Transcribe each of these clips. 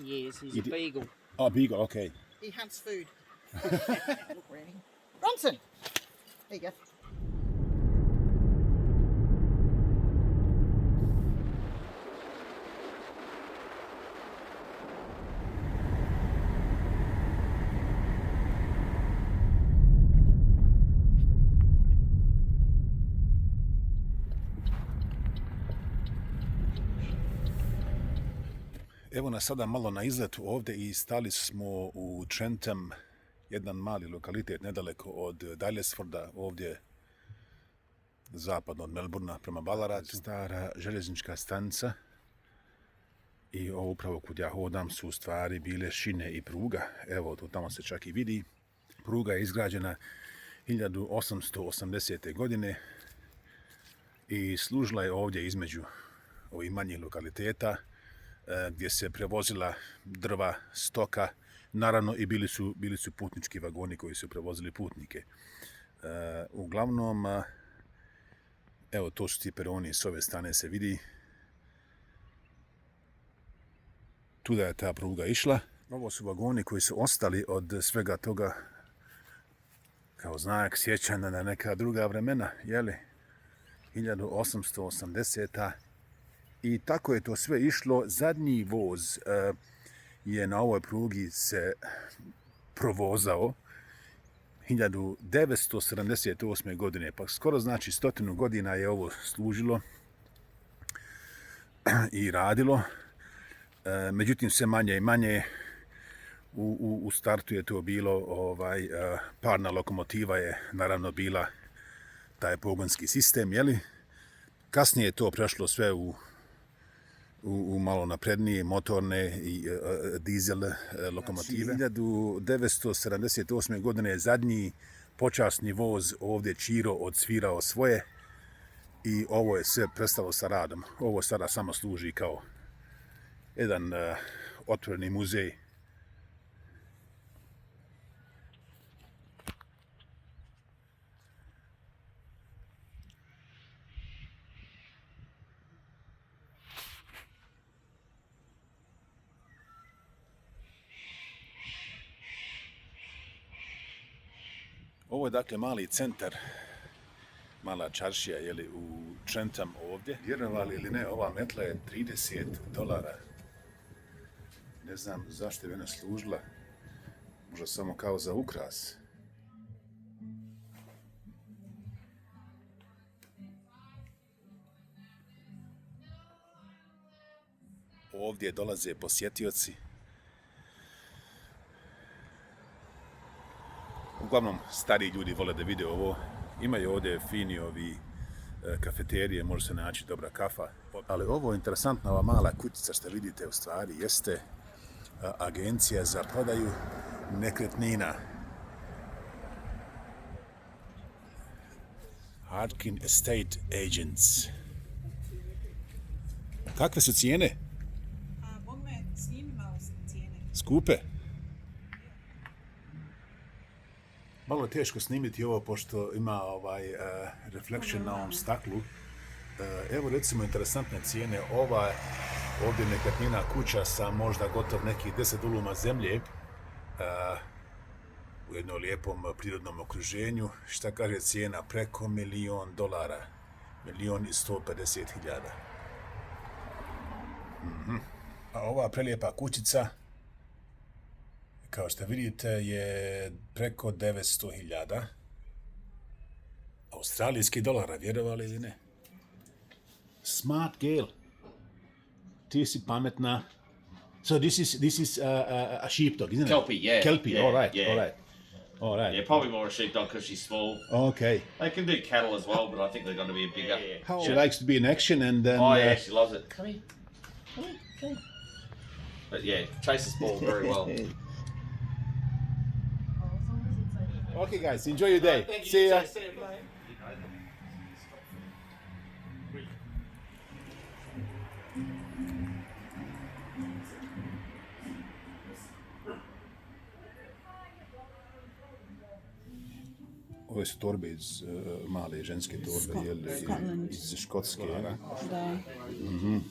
Yes, he's a beagle. Oh, beagle, okay. He hunts food. Look, Granny. Bronson! There you go. Evo nas sada malo na izletu ovdje i stali smo u Trentham, jedan mali lokalitet nedaleko od Daylesforda, ovdje zapadno od Melbourna prema Ballaratu. Stara željeznička stanica i ovo upravo kud ja hodam su u stvari bile šine i pruga. Evo, tu tamo se čak i vidi. Pruga je izgrađena 1880. godine i služila je ovdje između ovih manjih lokaliteta gdje se prevozila drva, stoka, naravno i bili su putnički vagoni koji su prevozili putnike. Uglavnom, evo to su ti peroni, s ove strane se vidi. Tuda je ta pruga išla. Ovo su vagoni koji su ostali od svega toga kao znak sjećanja na neka druga vremena, jeli? 1880. I tako je to sve išlo. Zadnji voz je na ovoj prugi se provozao 1978. godine, pa skoro znači 100 godina je ovo služilo i radilo. Međutim, sve manje i manje. U startu je to bilo, parna lokomotiva je naravno bila taj pogonski sistem, jeli? Kasnije je to prešlo sve u malo naprednije motorne i dizel lokomotive. 1978. godine je zadnji počasni voz ovdje Čiro odsvirao svoje i ovo je sve prestalo sa radom. Ovo sada samo služi kao jedan otvoreni muzej. Ovo je dakle mali centar, mala čaršija, jeli, u Trentham ovdje. Vjerovali ili ne, ova metla je $30. Ne znam zašto je ona služila, možda samo kao za ukras. Ovdje dolaze posjetioci. Uglavnom, stariji ljudi vole da vide ovo. Imaju ovdje fini ovi kafeterije, može se naći dobra kafa. Ali ovo je interesantna, ova mala kućica što vidite u stvari jeste agencija za prodaju nekretnina. Harkin Estate Agents. Kakve su cijene? Skupe? Malo je teško snimiti ovo pošto ima reflection na ovom staklu. Evo recimo interesantne cijene. Ova ovdje nekretnina kuća sa možda gotov nekih 10 duluma zemlje u jednom lijepom prirodnom okruženju. Šta kaže cijena? Preko $1 milion. $1.150.000. A ova prelijepa kućica, kao što vidite, je preko 900.000. australijskih dolara, vjerovali ili ne? Smart girl. Ti si pametna. So this is a sheepdog, isn't it? Kelpie, yeah. Kelpie, Yeah, all right, yeah. all right. All right. Yeah, probably more a sheepdog because she's small. Okay. They can do cattle as well, but I think they're going to be bigger. She likes to be in action and then... Oh, yeah, she loves it. Come here. Come here. Come here. But yeah, chases ball very well. Okay, guys, enjoy your day. See ya. Ove su torbe iz male ženske torbe, iz Škotske. Da.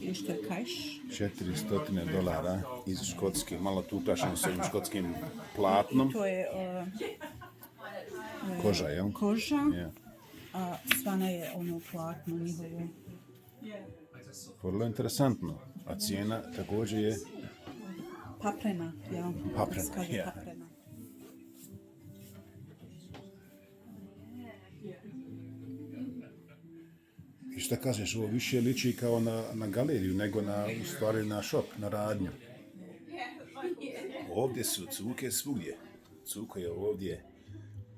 I što je kajš? $400 iz Škotske. Malo tu ukrašeno s ovim škotskim platnom. To je Koža, jel? koža, Yeah. a svana je ono platno njihovo. Vrlo interesantno. A cijena također je... Paprena, ja. Paprena, Kaže ja. paprena. I šta kažeš, ovo više liči kao na galeriju nego u stvari na shop, na radnju. Ovdje su cuke svugdje. Cuko je ovdje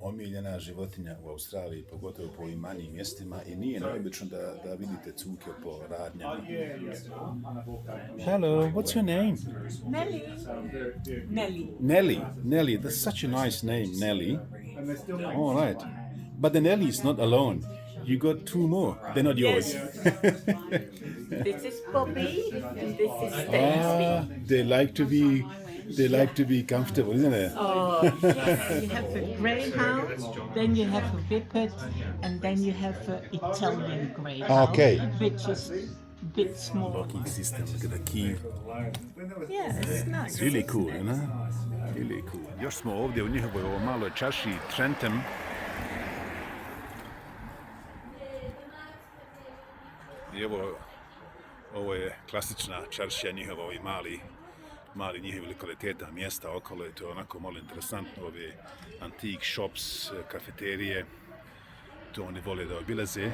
omiljena životinja u Australiji, pogotovo po ovim manjim mjestima i nije neobično da vidite cuke po radnjama. Hello, what's your name? Nelly. Nelly, that's such a nice name, Nelly. All right. But the Nelly is not alone. You got two more. They're not yours. This is Bobby and this is Stacy. They like to be comfortable, isn't it? Oh, yes. You have a greyhound, then you have a whippet, and then you have an Italian greyhound, Okay. which is a bit small. Locking system, look at the key. Yeah, it's nice. It's really cool, you know? Really cool. Još smo ovdje u njihovoj ovo maloj čaši Trentham. I ovo je klasična čaršija njihova, ovi mali njihovi lokaliteta, mjesta okolo, i to je onako malo interesantno, ove antique shops, kafeterije, to oni vole da obilaze.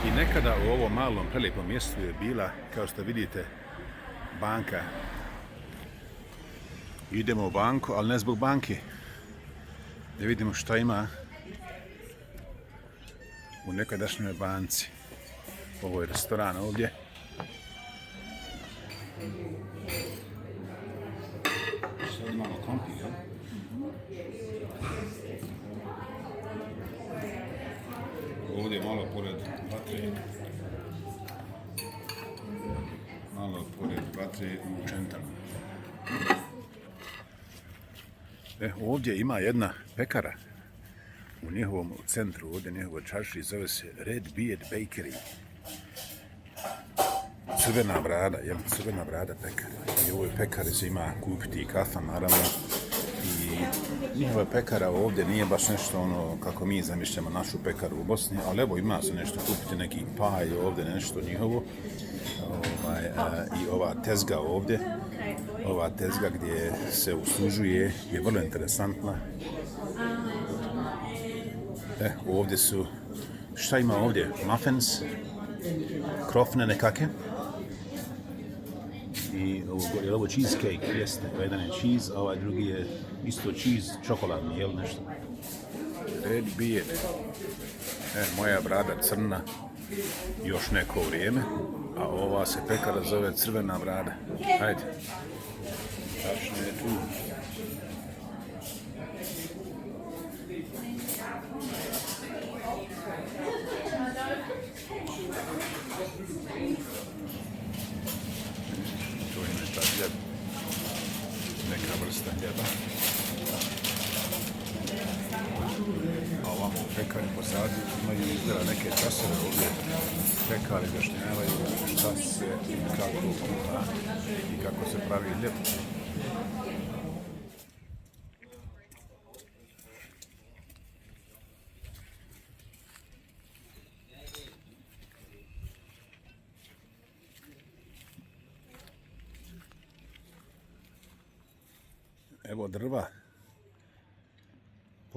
I nekada u ovom malom prelijepom mjestu je bila, kao što vidite, banka. Idemo u banku, ali ne zbog banke. Da vidimo šta ima u nekadašnjoj banci. Ovo je restoran ovdje. Sad imamo kompi, jel? Ovdje malo pored vatre. U Trentham. Ovdje ima jedna pekara. U njihovom centru, ovdje njihovoj čarši, zove se Red Beard Bakery. Crvena brada, jel? Crvena brada pekara. I u ovoj pekari se ima kupiti i kafa, naravno. I njihova pekara ovdje nije baš nešto ono kako mi zamišljamo našu pekaru u Bosni, ali evo ima se nešto kupiti, neki paj ovdje, nešto njihovo. I ova tezga ovdje, ova tezga gdje se uslužuje je vrlo interesantna. Ovdje su, šta ima ovdje? Muffins, krofne nekake. I ovo cheesecake, jeste, jedan je cheese, a ovaj drugi je isto cheese, čokoladni, jel nešto? Red Beard. Moja brada crna, još neko vrijeme, a ova se pekara zove Crvena brada. Hajde. Tačno je tu. To je nešto hljeb. Neka vrsta hljeba. A ovamo u pekari pozadi imaju izgleda neke časove ovdje. Pekari objašnjavaju šta se i kako kuha i kako se pravi hljeb. Evo drva.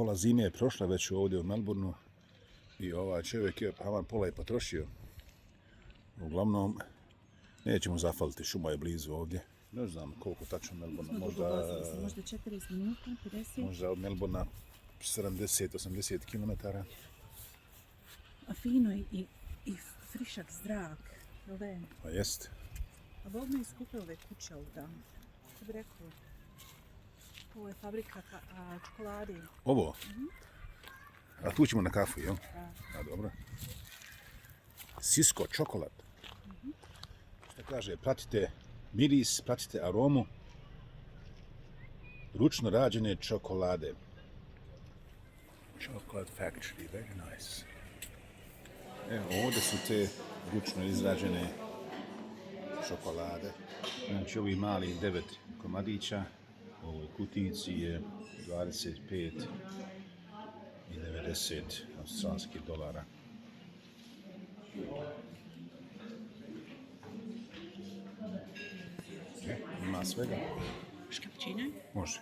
pola zime je prošla već ovdje u Melbourneu i ovaj čovjek je pola je potrošio. Uglavnom, nećemo zafaliti, šuma je blizu ovdje. Ne znam koliko tačno Melbourna, Možda 40 minuta, 50. Možda od Melbourna 70-80 km. A fino i frišak zrak. Jel da je? Pa jest. A Bog me iskupio ove kuće ovdje. Što bi rekao? Ovo je fabrika čokolade. Ovo? A tu ćemo na kafu, jel? A dobro. Cisco čokolad. Što kaže, pratite miris, pratite aromu ručno rađene čokolade. Chocolate Factory, very nice. Evo, ovdje su te ručno izrađene čokolade. Znači, ovi mali 9 komadića, u ovoj kutijici je 25 i 90 australskih dolara. Ima svega. Škapčine? Može.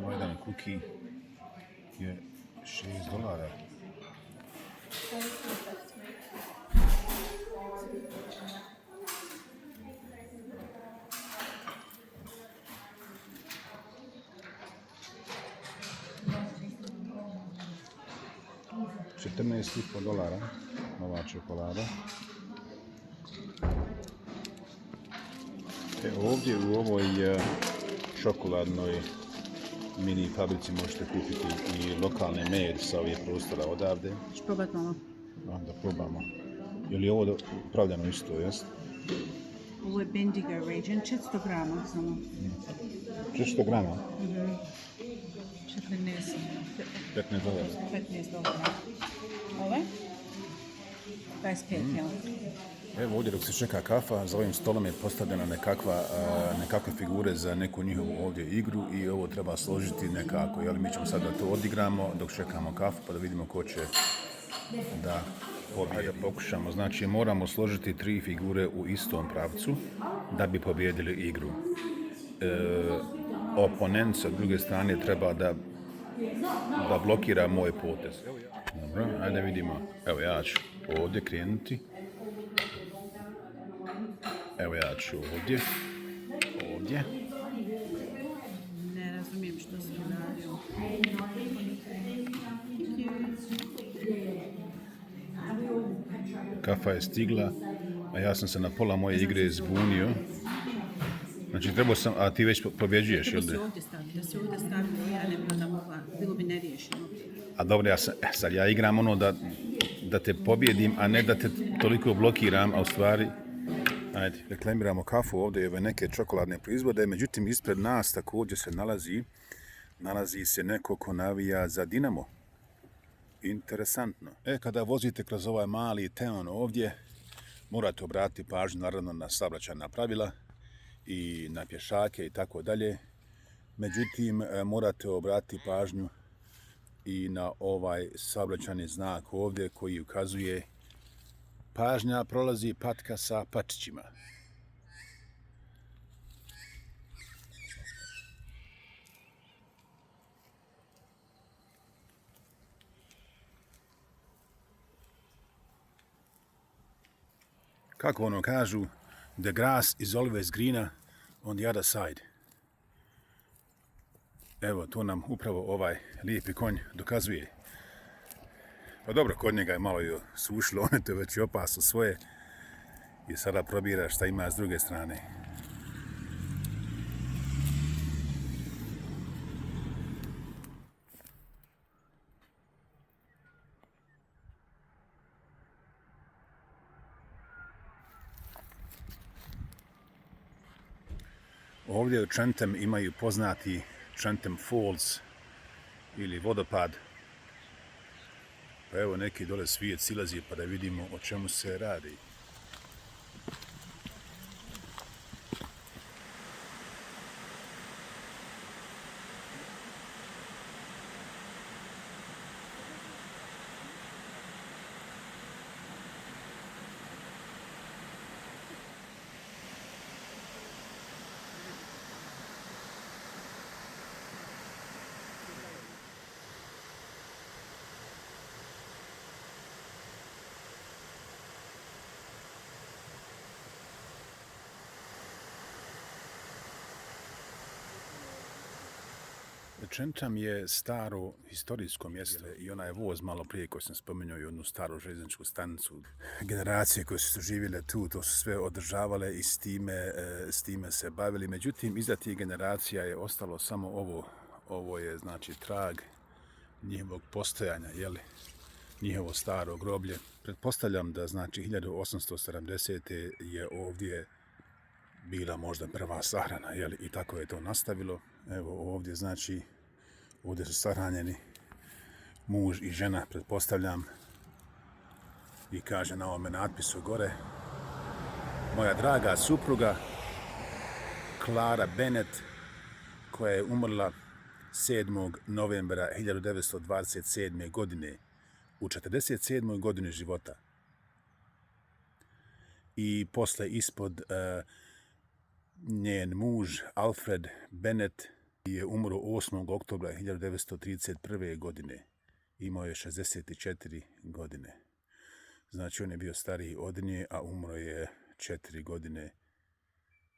Ovaj jedan kuki je $6. $14,5 ova čokolada. Ovdje u ovoj čokoladnoj mini fabrici možete kupiti i lokalne med sa ovih prostora odavde. Ćeš probat malo? Da probamo. Je li ovo pravljeno isto, jest? Ovo je Bendigo region, 400 grama samo. 400 grama? 14 $15. $15. Ove? 25, jel? Evo ovdje dok se čeka kafa, za ovim stolom je postavljena nekakve figure za neku njihovu ovdje igru i ovo treba složiti nekako. Jel, mi ćemo sad da to odigramo dok čekamo kafu pa da vidimo ko će da pobijede. Da pokušamo, znači moramo složiti 3 figure u istom pravcu da bi pobjedili igru. Oponent sa druge strane treba da blokira moj potez. Dobro, ajde vidimo. Evo ja ću ovdje krenuti. Evo ja ću ovdje. Ne razumijem što si uradio. Kafa je stigla, a ja sam se na pola moje igre zbunio. Znači trebao sam, a ti već pobjeđuješ, jel da? Da si ovdje stavio, ja ne bi onda mogla, bilo bi neriješeno. A dobro, sad ja igram ono da te pobjedim, a ne da te toliko blokiram, a u stvari... Ajde, reklamiramo kafu, ovdje je neke čokoladne proizvode, međutim ispred nas također se nalazi se neko ko navija za Dinamo. Interesantno. Kada vozite kroz ovaj mali teon ovdje, morate obratiti pažnju naravno na saobraćajna pravila i na pješake i tako dalje. Međutim, morate obratiti pažnju i na ovaj saobraćajni znak ovdje koji ukazuje pažnja, prolazi patka sa pačićima. Kako ono kažu, the grass is always greener on the other side. Evo, to nam upravo ovaj lijepi konj dokazuje. Pa dobro, kod njega je malo i sušilo, on je to već i opasno svoje i sada probira šta ima s druge strane. Ovdje u Trentham imaju poznati Trentham Falls ili vodopad. Pa evo neki dole svijet silazi pa da vidimo o čemu se radi. Čenčam je staro historijsko mjesto i onaj voz malo prije koji sam spomenuo i onu staru željezničku stanicu. Generacije koje su živjele tu, to su sve održavale i s time se bavili. Međutim, iza tih generacija je ostalo samo ovo. Ovo je znači trag njihovog postojanja, jeli? Njihovo staro groblje. Pretpostavljam da znači 1870. je ovdje bila možda prva sahrana, jeli? I tako je to nastavilo. Evo ovdje znači, ovdje su sahranjeni muž i žena, pretpostavljam. I kaže na ovome natpisu gore: moja draga supruga Clara Bennett, koja je umrla 7. novembra 1927. godine u 47. godini života. I posle ispod njen muž Alfred Bennett je umro 8. oktobra 1931. godine. Imao je 64 godine. Znači on je bio stariji od nje, a umro je 4 godine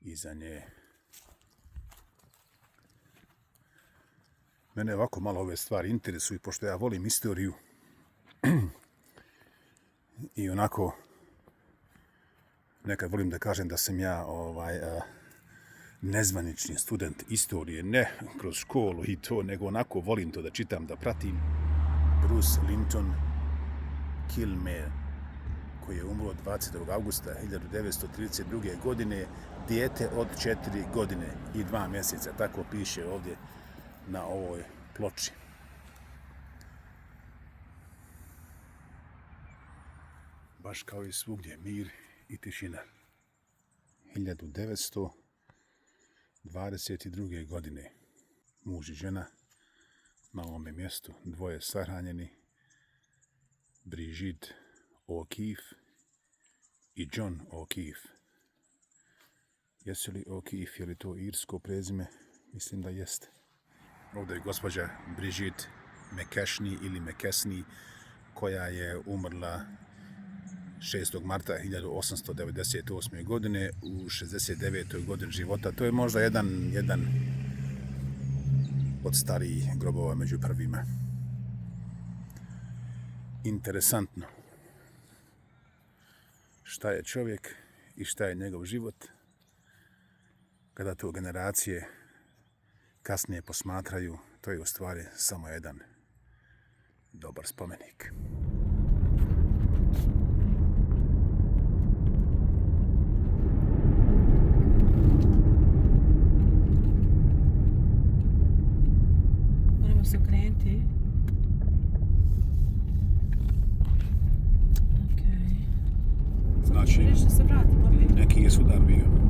iza nje. Mene ovako malo ove stvari interesuju, pošto ja volim istoriju i onako nekad volim da kažem da sam ja nezvanični student istorije, ne kroz školu i to, nego onako volim to da čitam, da pratim. Bruce Linton Kilmer, koji je umro 20. augusta 1932. godine, dijete od 4 godine i 2 mjeseca, tako piše ovdje na ovoj ploči. Baš kao i svugdje, mir i tišina. 1922. godine muž i žena na ovome mjestu, dvoje sahranjeni, Brigitte O'Keeffe i John O'Keeffe. Jesu li O'Keeffe, je li to irsko prezime? Mislim da jeste. Ovdje je gospođa Brigitte McKesney ili McKesney, koja je umrla 6. marta 1898. godine u 69. godini života. To je možda jedan od starijih grobova među prvima. Interesantno. Šta je čovjek i šta je njegov život kada to generacije kasnije posmatraju, to je u stvari samo jedan dobar spomenik. Moramo se okrenuti. Znači, Nešto se vrati, opet. neki je sudar bio.